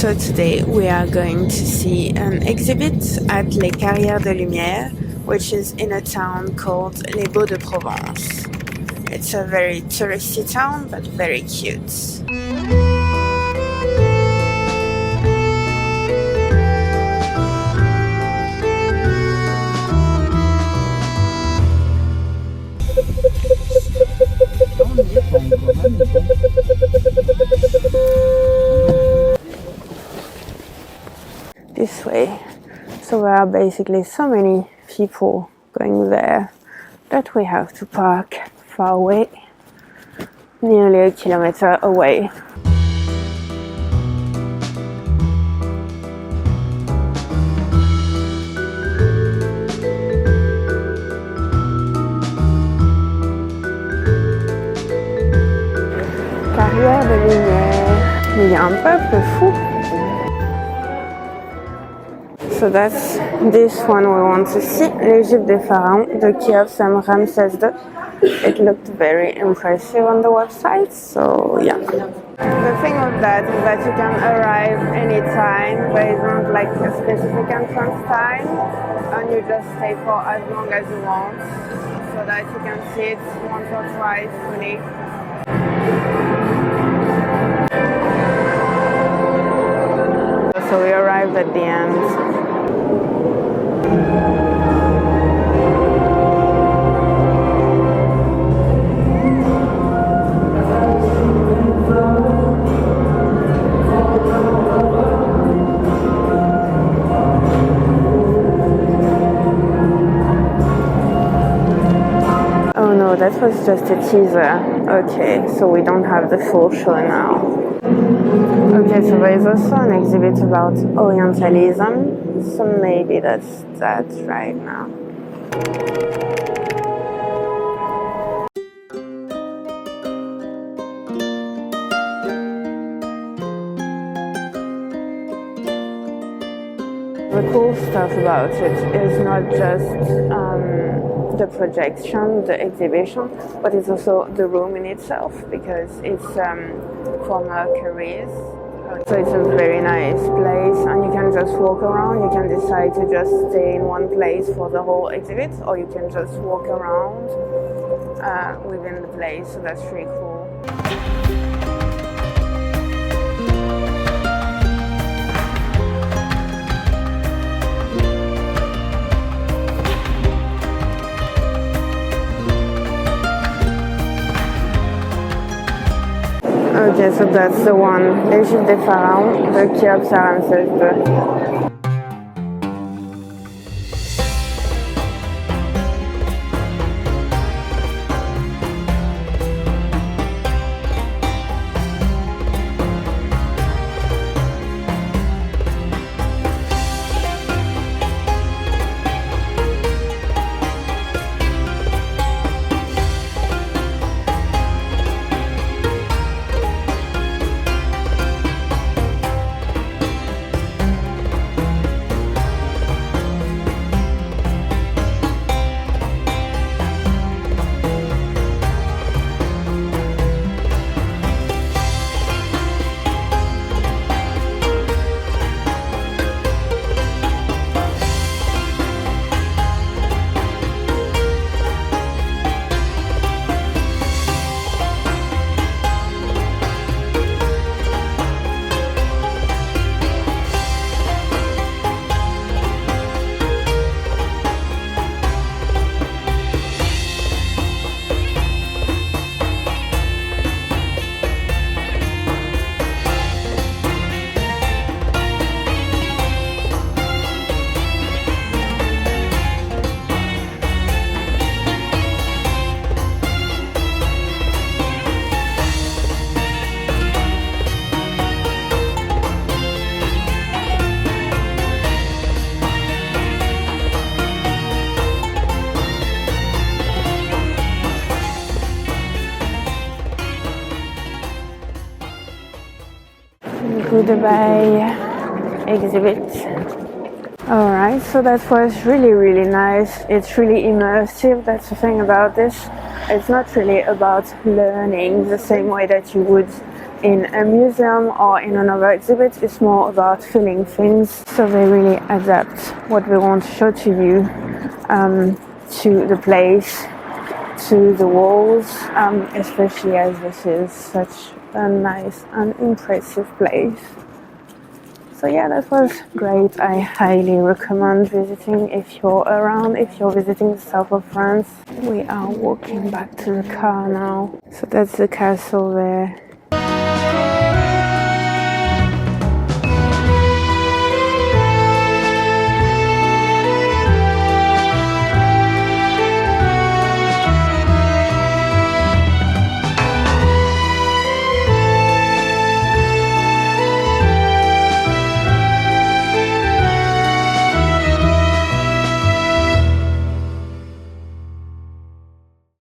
So today we are going to see an exhibit at Les Carrières de Lumière, which is in a town called Les Baux-de-Provence. It's a very touristy town, but very cute. This way. So there are basically so many people going there that we have to park far away, nearly a kilometer away. Carrière de Lumière, il y a un peuple fou. So that's this one we want to see, l'Égypte des pharaons, the key of Tamron Ramsès II. It looked very impressive on the website, so yeah. The thing with that is that you can arrive anytime, there isn't like a specific entrance time, and you just stay for as long as you want, so that you can see it once or twice fully. So we arrived at the end. Oh no, that was just a teaser. Okay, so we don't have the full show now. Okay, so there is also an exhibit about Orientalism, so maybe that's that right now. The cool stuff about it is not just the projection, the exhibition, but it's also the room in itself, because it's former quarries. So it's a very nice place, and you can just walk around. You can decide to just stay in one place for the whole exhibit, or you can just walk around within the place, so that's really cool. Okay, so that's the one, l'Égypte des pharaons, the key of Ramsès II. Goodbye exhibit. Alright, so that was really nice. It's really immersive. That's the thing about this. It's not really about learning the same way that you would in a museum or in another exhibit. It's more about feeling things, so they really adapt what they want to show to you to the place, to the walls, especially as this is such a nice and impressive place. So yeah, that was great. I highly recommend visiting if you're around, if you're visiting the south of France. We are walking back to the car now. So that's the castle there.